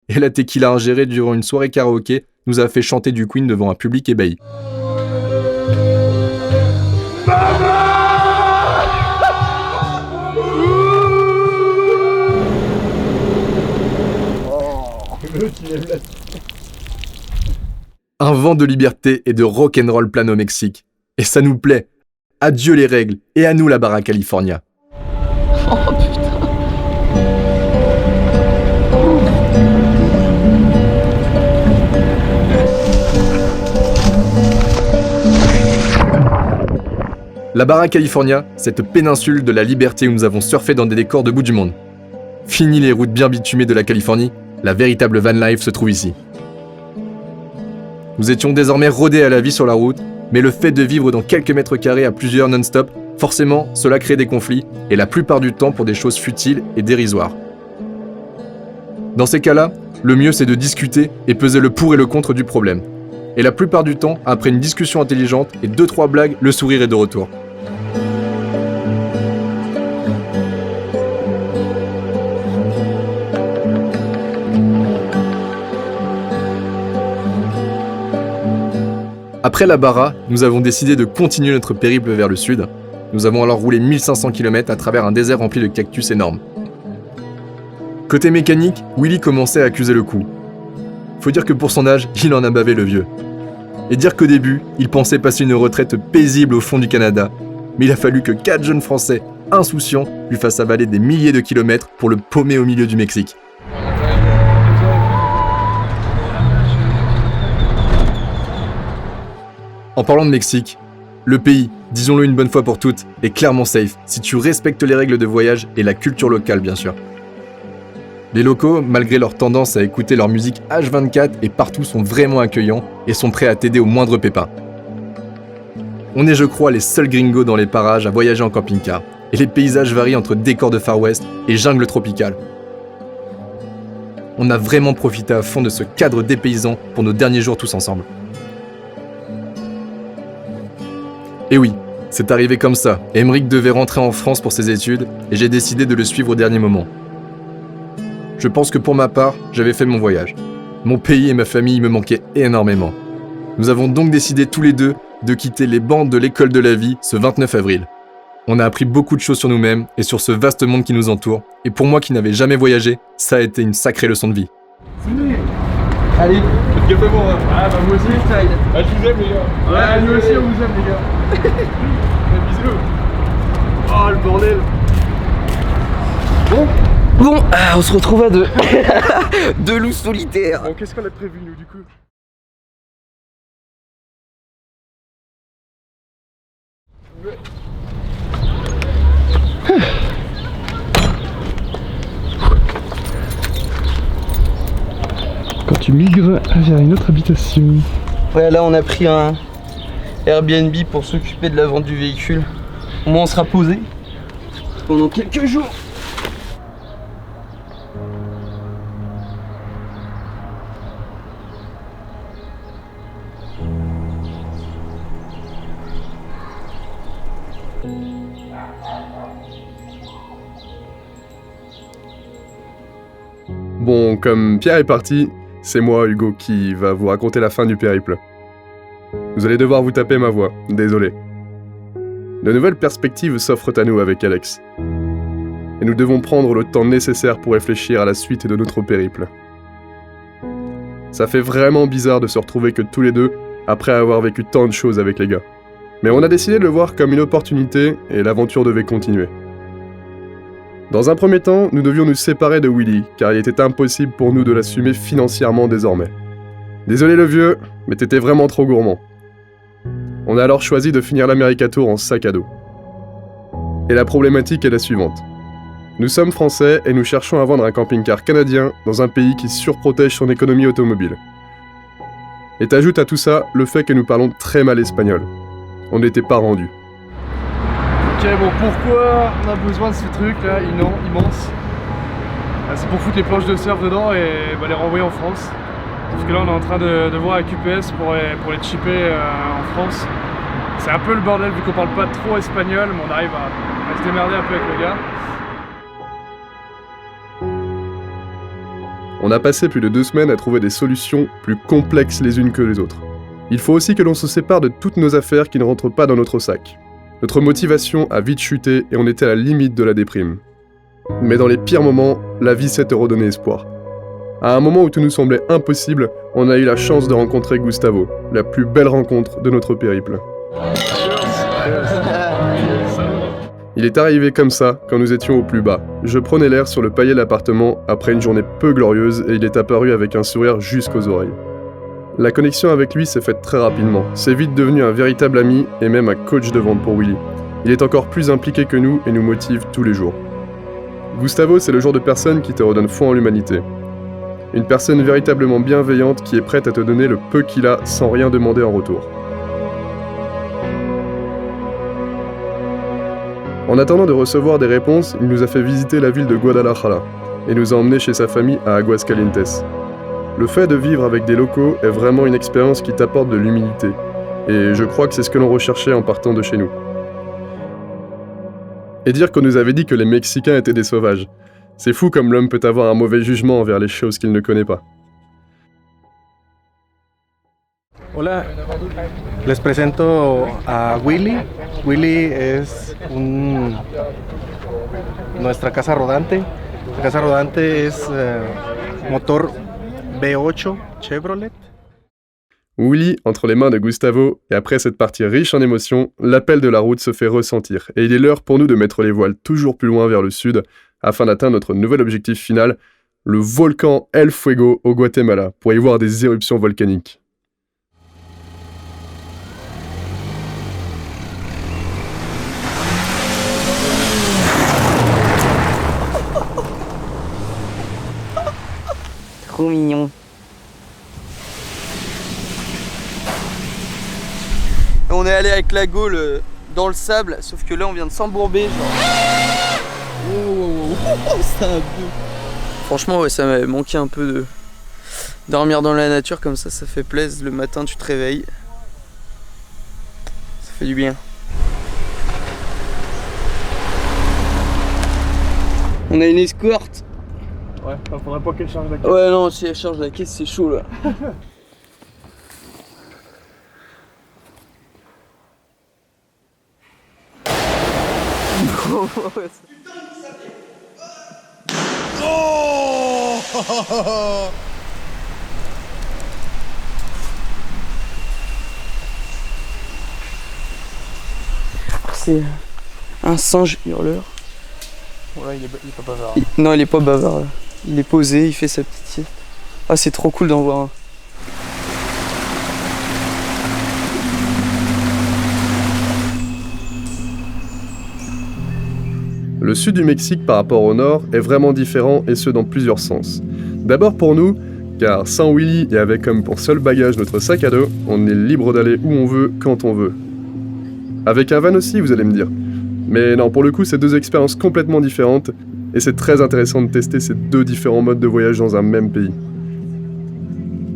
et la tequila ingérée durant une soirée karaoké nous a fait chanter du Queen devant un public ébahi. Un vent de liberté et de rock'n'roll plane au Mexique. Et ça nous plaît. Adieu les règles, et à nous la Barra California. Oh putain. La Barra California, cette péninsule de la liberté où nous avons surfé dans des décors de bout du monde. Fini les routes bien bitumées de la Californie, la véritable van life se trouve ici. Nous étions désormais rodés à la vie sur la route, mais le fait de vivre dans quelques mètres carrés à plusieurs non-stop, forcément, cela crée des conflits, et la plupart du temps pour des choses futiles et dérisoires. Dans ces cas-là, le mieux c'est de discuter et peser le pour et le contre du problème. Et la plupart du temps, après une discussion intelligente et 2-3 blagues, le sourire est de retour. Après la Barra, nous avons décidé de continuer notre périple vers le sud. Nous avons alors roulé 1500 km à travers un désert rempli de cactus énormes. Côté mécanique, Willy commençait à accuser le coup. Faut dire que pour son âge, il en a bavé le vieux. Et dire qu'au début, il pensait passer une retraite paisible au fond du Canada, mais il a fallu que 4 jeunes Français, insouciants, lui fassent avaler des milliers de kilomètres pour le paumer au milieu du Mexique. En parlant de Mexique, le pays, disons-le une bonne fois pour toutes, est clairement safe si tu respectes les règles de voyage et la culture locale bien sûr. Les locaux, malgré leur tendance à écouter leur musique H24 et partout sont vraiment accueillants et sont prêts à t'aider au moindre pépin. On est je crois les seuls gringos dans les parages à voyager en camping-car et les paysages varient entre décors de Far West et jungle tropicale. On a vraiment profité à fond de ce cadre dépaysant pour nos derniers jours tous ensemble. Et oui, c'est arrivé comme ça. Emeric devait rentrer en France pour ses études et j'ai décidé de le suivre au dernier moment. Je pense que pour ma part, j'avais fait mon voyage. Mon pays et ma famille me manquaient énormément. Nous avons donc décidé tous les deux de quitter les bancs de l'école de la vie ce 29 avril. On a appris beaucoup de choses sur nous-mêmes et sur ce vaste monde qui nous entoure. Et pour moi qui n'avais jamais voyagé, ça a été une sacrée leçon de vie. Allez, Faites gaffe à moi. Ah bah moi aussi. Ah, je vous aime, les gars. Ouais, nous aussi on vous aime les gars. Bisous. Oh le bordel. Bon, on se retrouve à deux. Deux loups solitaires. Bon, qu'est-ce qu'on a prévu nous du coup? Quand tu migres vers une autre habitation. Ouais, là on a pris un Airbnb pour s'occuper de la vente du véhicule. Au moins on sera posé pendant quelques jours. Bon, comme Pierre est parti, c'est moi, Hugo, qui va vous raconter la fin du périple. Vous allez devoir vous taper ma voix, désolé. De nouvelles perspectives s'offrent à nous avec Alex. Et nous devons prendre le temps nécessaire pour réfléchir à la suite de notre périple. Ça fait vraiment bizarre de se retrouver que tous les deux, après avoir vécu tant de choses avec les gars. Mais on a décidé de le voir comme une opportunité et l'aventure devait continuer. Dans un premier temps, nous devions nous séparer de Willy, car il était impossible pour nous de l'assumer financièrement désormais. Désolé le vieux, mais t'étais vraiment trop gourmand. On a alors choisi de finir l'America Tour en sac à dos. Et la problématique est la suivante. Nous sommes français et nous cherchons à vendre un camping-car canadien dans un pays qui surprotège son économie automobile. Et t'ajoutes à tout ça le fait que nous parlons très mal espagnol. On n'était pas rendus. Ok, bon, pourquoi on a besoin de ce truc là, immense? C'est pour foutre les planches de surf dedans et les renvoyer en France. Sauf que là, on est en train de voir avec UPS pour les chipper en France. C'est un peu le bordel vu qu'on parle pas trop espagnol, mais on arrive à se démerder un peu avec le gars. On a passé plus de 2 semaines à trouver des solutions plus complexes les unes que les autres. Il faut aussi que l'on se sépare de toutes nos affaires qui ne rentrent pas dans notre sac. Notre motivation a vite chuté et on était à la limite de la déprime. Mais dans les pires moments, la vie sait te redonner espoir. À un moment où tout nous semblait impossible, on a eu la chance de rencontrer Gustavo, la plus belle rencontre de notre périple. Il est arrivé comme ça, quand nous étions au plus bas. Je prenais l'air sur le palier de l'appartement après une journée peu glorieuse et il est apparu avec un sourire jusqu'aux oreilles. La connexion avec lui s'est faite très rapidement. C'est vite devenu un véritable ami et même un coach de vente pour Willy. Il est encore plus impliqué que nous et nous motive tous les jours. Gustavo, c'est le genre de personne qui te redonne foi en l'humanité. Une personne véritablement bienveillante qui est prête à te donner le peu qu'il a sans rien demander en retour. En attendant de recevoir des réponses, il nous a fait visiter la ville de Guadalajara et nous a emmenés chez sa famille à Aguascalientes. Le fait de vivre avec des locaux est vraiment une expérience qui t'apporte de l'humilité, et je crois que c'est ce que l'on recherchait en partant de chez nous. Et dire qu'on nous avait dit que les Mexicains étaient des sauvages. C'est fou comme l'homme peut avoir un mauvais jugement envers les choses qu'il ne connaît pas. Hola, les presento a Willy. Willy es nuestra casa rodante. La casa rodante es motor V8 Chevrolet. Willy, entre les mains de Gustavo, et après cette partie riche en émotions, l'appel de la route se fait ressentir, et il est l'heure pour nous de mettre les voiles toujours plus loin vers le sud, afin d'atteindre notre nouvel objectif final, le volcan El Fuego au Guatemala, pour y voir des éruptions volcaniques. Trop mignon. On est allé avec la Gaule dans le sable, sauf que là on vient de s'embourber genre. Oh, c'est un peu. Franchement ouais, ça m'avait manqué un peu de dormir dans la nature comme ça fait plaisir. Le matin tu te réveilles. Ça fait du bien. On a une escorte. Ouais, faudrait pas qu'elle charge la caisse. Ouais non, si elle charge la caisse c'est chaud là. C'est un singe hurleur. Ouais, il est pas bavard. Non, il est pas bavard là. Il est posé, il fait sa petite sieste. Ah, c'est trop cool d'en voir un. Le sud du Mexique par rapport au nord est vraiment différent et ce dans plusieurs sens. D'abord pour nous, car sans Willy et avec comme pour seul bagage notre sac à dos, on est libre d'aller où on veut, quand on veut. Avec un van aussi, vous allez me dire. Mais non, pour le coup, c'est deux expériences complètement différentes et c'est très intéressant de tester ces deux différents modes de voyage dans un même pays.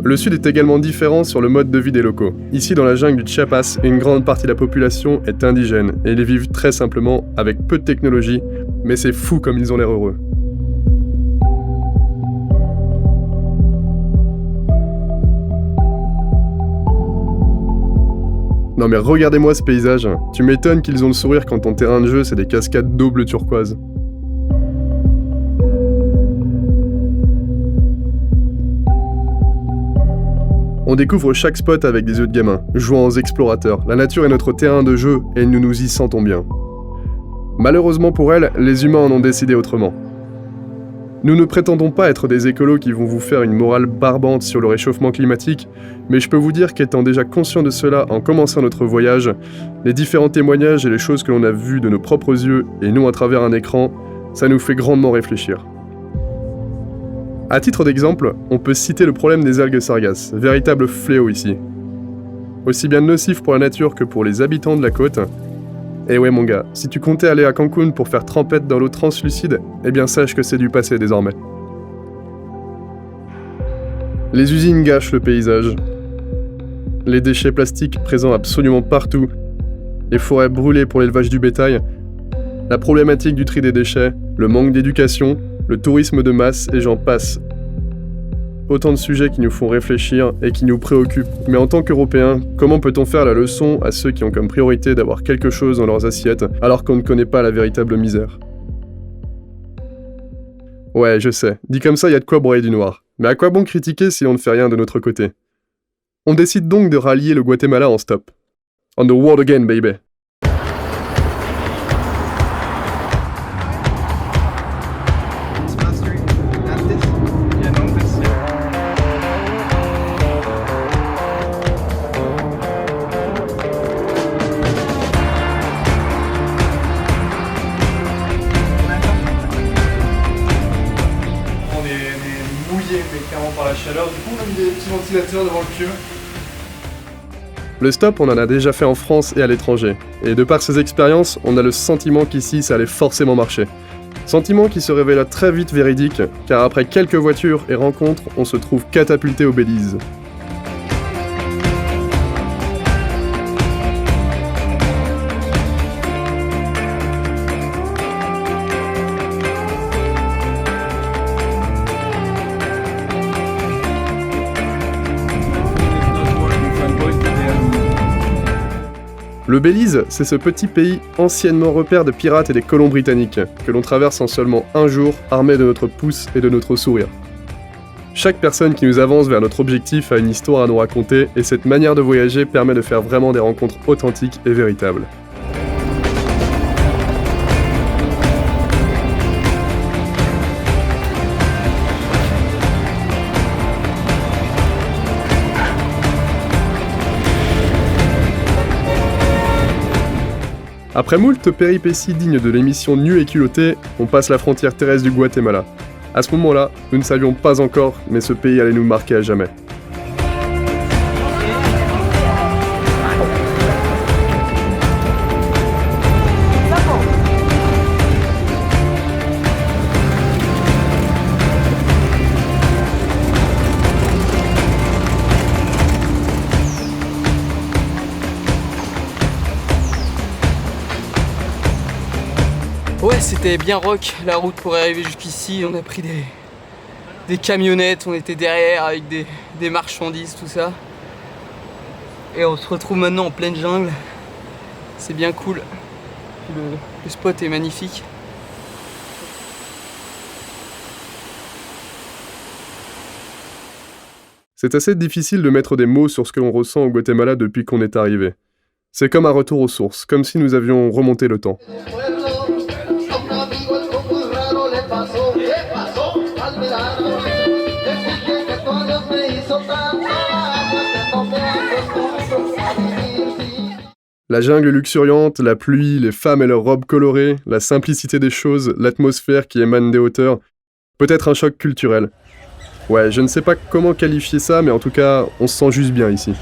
Le sud est également différent sur le mode de vie des locaux. Ici, dans la jungle du Chiapas, une grande partie de la population est indigène et ils vivent très simplement avec peu de technologie, mais c'est fou comme ils ont l'air heureux. Non mais regardez-moi ce paysage, tu m'étonnes qu'ils ont le sourire quand ton terrain de jeu c'est des cascades d'eau bleu turquoise. On découvre chaque spot avec des yeux de gamin, jouant aux explorateurs. La nature est notre terrain de jeu et nous nous y sentons bien. Malheureusement pour elle, les humains en ont décidé autrement. Nous ne prétendons pas être des écolos qui vont vous faire une morale barbante sur le réchauffement climatique, mais je peux vous dire qu'étant déjà conscient de cela en commençant notre voyage, les différents témoignages et les choses que l'on a vues de nos propres yeux et non à travers un écran, ça nous fait grandement réfléchir. À titre d'exemple, on peut citer le problème des algues sargasses, véritable fléau ici. Aussi bien nocif pour la nature que pour les habitants de la côte. Et ouais mon gars, si tu comptais aller à Cancun pour faire trempette dans l'eau translucide, eh bien sache que c'est du passé désormais. Les usines gâchent le paysage. Les déchets plastiques présents absolument partout, les forêts brûlées pour l'élevage du bétail, la problématique du tri des déchets, le manque d'éducation, le tourisme de masse et j'en passe. Autant de sujets qui nous font réfléchir et qui nous préoccupent. Mais en tant qu'Européens, comment peut-on faire la leçon à ceux qui ont comme priorité d'avoir quelque chose dans leurs assiettes alors qu'on ne connaît pas la véritable misère? Ouais, je sais, dit comme ça, il y a de quoi broyer du noir. Mais à quoi bon critiquer si on ne fait rien de notre côté? On décide donc de rallier le Guatemala en stop. On the world again, baby. Par la chaleur, du coup on a mis des petits ventilateurs devant le pieu. Le stop, on en a déjà fait en France et à l'étranger. Et de par ces expériences, on a le sentiment qu'ici, ça allait forcément marcher. Sentiment qui se révéla très vite véridique, car après quelques voitures et rencontres, on se trouve catapulté au Belize. Le Belize, c'est ce petit pays anciennement repère de pirates et des colons britanniques, que l'on traverse en seulement un jour, armé de notre pouce et de notre sourire. Chaque personne qui nous avance vers notre objectif a une histoire à nous raconter, et cette manière de voyager permet de faire vraiment des rencontres authentiques et véritables. Après moult péripéties dignes de l'émission Nus et culottés, on passe la frontière terrestre du Guatemala. À ce moment-là, nous ne savions pas encore, mais ce pays allait nous marquer à jamais. Ouais, c'était bien rock la route pour arriver jusqu'ici. On a pris des camionnettes, on était derrière avec des marchandises, tout ça. Et on se retrouve maintenant en pleine jungle. C'est bien cool. Le spot est magnifique. C'est assez difficile de mettre des mots sur ce que l'on ressent au Guatemala depuis qu'on est arrivé. C'est comme un retour aux sources, comme si nous avions remonté le temps. La jungle luxuriante, la pluie, les femmes et leurs robes colorées, la simplicité des choses, l'atmosphère qui émane des hauteurs, peut-être un choc culturel. Ouais, je ne sais pas comment qualifier ça, mais en tout cas, on se sent juste bien ici.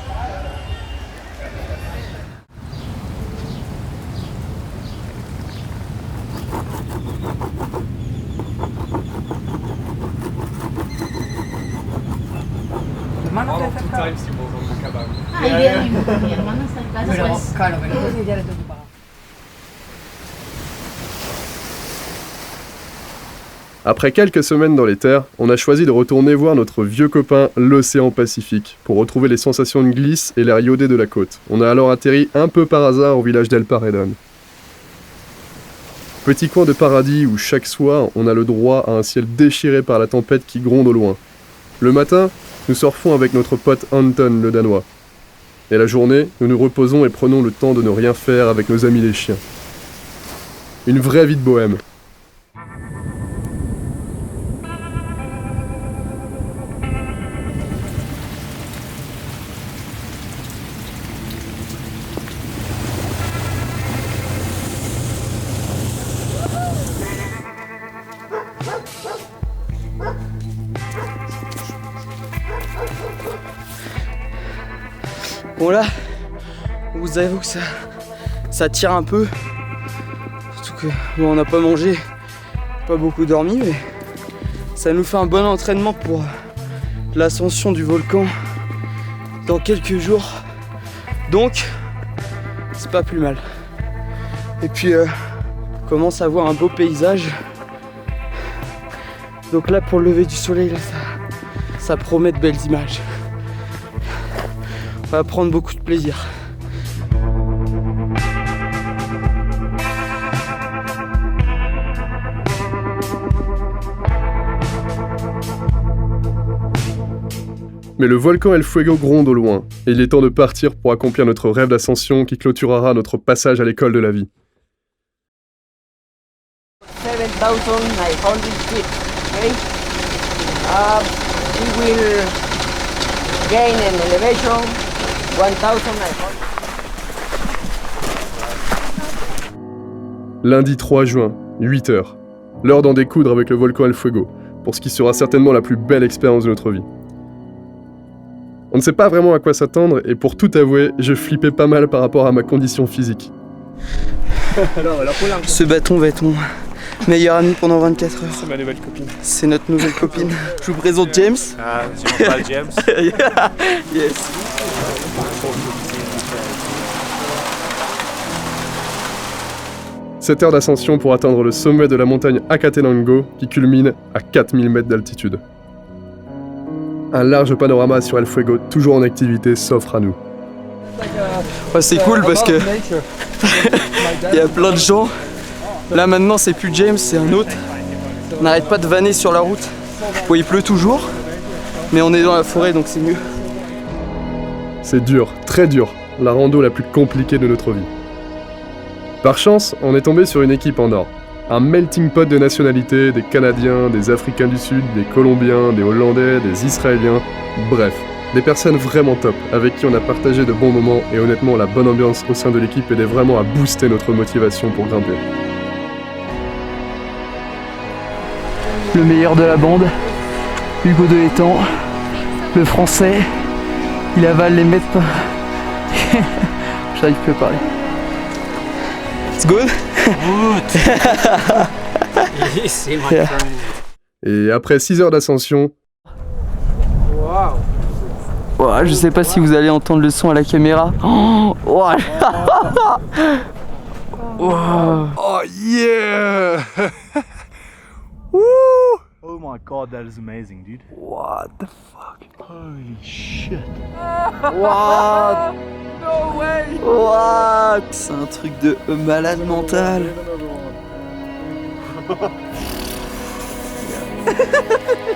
Après quelques semaines dans les terres, on a choisi de retourner voir notre vieux copain, l'océan Pacifique, pour retrouver les sensations de glisse et l'air iodé de la côte. On a alors atterri un peu par hasard au village d'El Paredón. Petit coin de paradis où chaque soir, on a le droit à un ciel déchiré par la tempête qui gronde au loin. Le matin, nous surfons avec notre pote Anton le Danois. Et la journée, nous nous reposons et prenons le temps de ne rien faire avec nos amis les chiens. Une vraie vie de bohème. Bon là, on vous avoue que ça tire un peu. Surtout que bon, on n'a pas mangé, pas beaucoup dormi, mais ça nous fait un bon entraînement pour l'ascension du volcan dans quelques jours. Donc, c'est pas plus mal. Et puis, on commence à voir un beau paysage. Donc là, pour le lever du soleil, là, ça promet de belles images. On va prendre beaucoup de plaisir. Mais le volcan El Fuego gronde au loin, et il est temps de partir pour accomplir notre rêve d'ascension qui clôturera notre passage à l'école de la vie. 7,900 feet. Okay? We will gain an elevation 1,900. Lundi 3 juin, 8h. L'heure d'en découdre avec le volcan El Fuego, pour ce qui sera certainement la plus belle expérience de notre vie. On ne sait pas vraiment à quoi s'attendre, et pour tout avouer, je flippais pas mal par rapport à ma condition physique. Ce bâton va être mon meilleur ami pendant 24 heures. C'est ma nouvelle copine. C'est notre nouvelle copine. Je vous présente James. Ah, tu m'appelles James. Yeah. Yes. Cette heure d'ascension pour atteindre le sommet de la montagne Acatenango, qui culmine à 4000 mètres d'altitude. Un large panorama sur El Fuego, toujours en activité, s'offre à nous. Ouais, c'est cool parce que il y a plein de gens. Là maintenant c'est plus James, c'est un autre. On n'arrête pas de vanner sur la route. Bon, il pleut toujours, mais on est dans la forêt donc c'est mieux. C'est dur, très dur, la rando la plus compliquée de notre vie. Par chance, on est tombé sur une équipe en or. Un melting pot de nationalités, des Canadiens, des Africains du Sud, des Colombiens, des Hollandais, des Israéliens, bref, des personnes vraiment top, avec qui on a partagé de bons moments et honnêtement la bonne ambiance au sein de l'équipe aidait vraiment à booster notre motivation pour grimper. Le meilleur de la bande, Hugo de l'étang, le français, il avale les mètres. J'arrive plus à parler. It's good? Easy, my friend. Et après 6 heures d'ascension... Wow, je sais pas si vous allez entendre le son à la caméra. Oh, wow. Wow. Oh yeah! Woo! Oh my god, that is amazing, dude. What the fuck? Holy shit. What? No way! What? C'est un truc de malade mental. You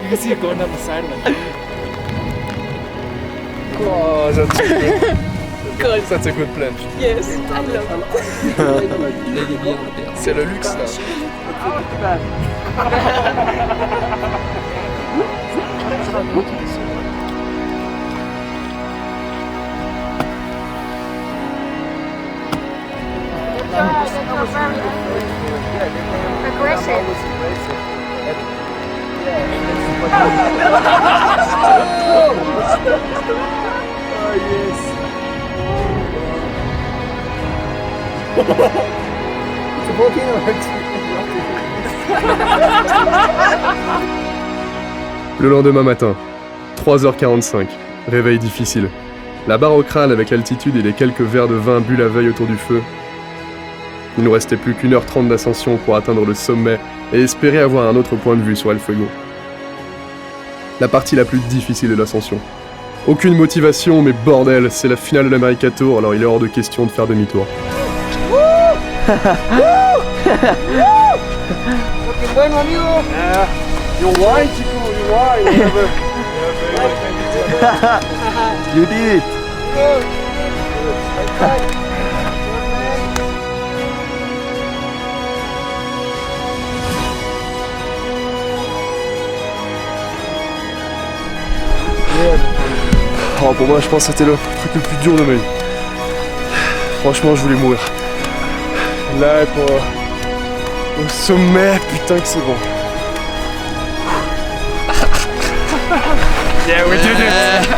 can see it going down the side of it. Oh, that's a Good. That's a good plunge. Yes, I love it. C'est le luxe là. Le lendemain matin, 3h45, réveil difficile. La barre au crâne avec l'altitude et les quelques verres de vin bu la veille autour du feu. Il nous restait plus qu'1h30 d'ascension pour atteindre le sommet et espérer avoir un autre point de vue sur El Fuego. La partie la plus difficile de l'ascension. Aucune motivation, mais bordel, c'est la finale de l'America Tour, alors il est hors de question de faire demi-tour. Bueno, amigo. You're white, chico, you're white. You did it. Oh, pour moi, je pense que c'était le truc le plus dur de ma vie. Franchement, je voulais mourir. Là, être au sommet, putain que c'est bon. Yeah, we did it!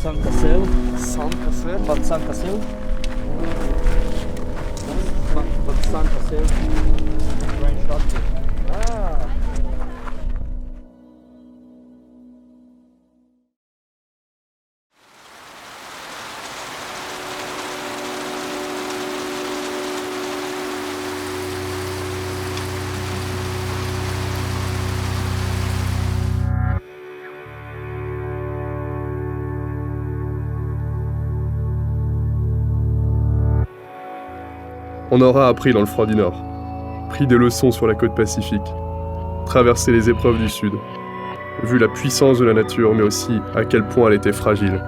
San Casel. San Casel? San Casel. San Casel. On aura appris dans le froid du Nord, pris des leçons sur la côte Pacifique, traversé les épreuves du Sud, vu la puissance de la nature, mais aussi à quel point elle était fragile.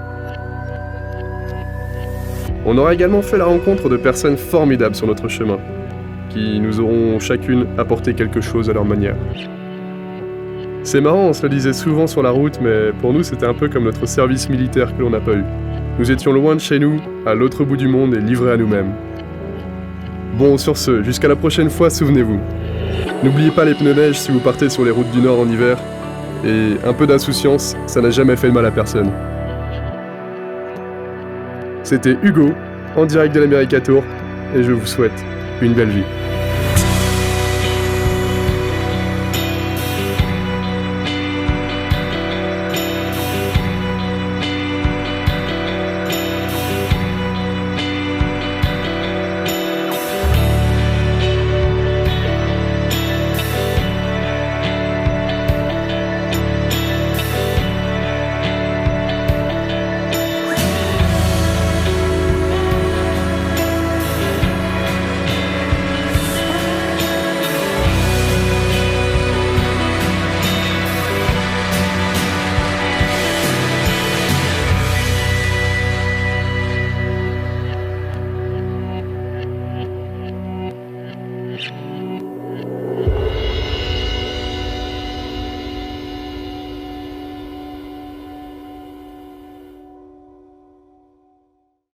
On aura également fait la rencontre de personnes formidables sur notre chemin, qui nous auront chacune apporté quelque chose à leur manière. C'est marrant, on se le disait souvent sur la route, mais pour nous c'était un peu comme notre service militaire que l'on n'a pas eu. Nous étions loin de chez nous, à l'autre bout du monde et livrés à nous-mêmes. Bon, sur ce, jusqu'à la prochaine fois, souvenez-vous. N'oubliez pas les pneus neige si vous partez sur les routes du Nord en hiver, et un peu d'insouciance, ça n'a jamais fait de mal à personne. C'était Hugo, en direct de l'America Tour, et je vous souhaite une belle vie.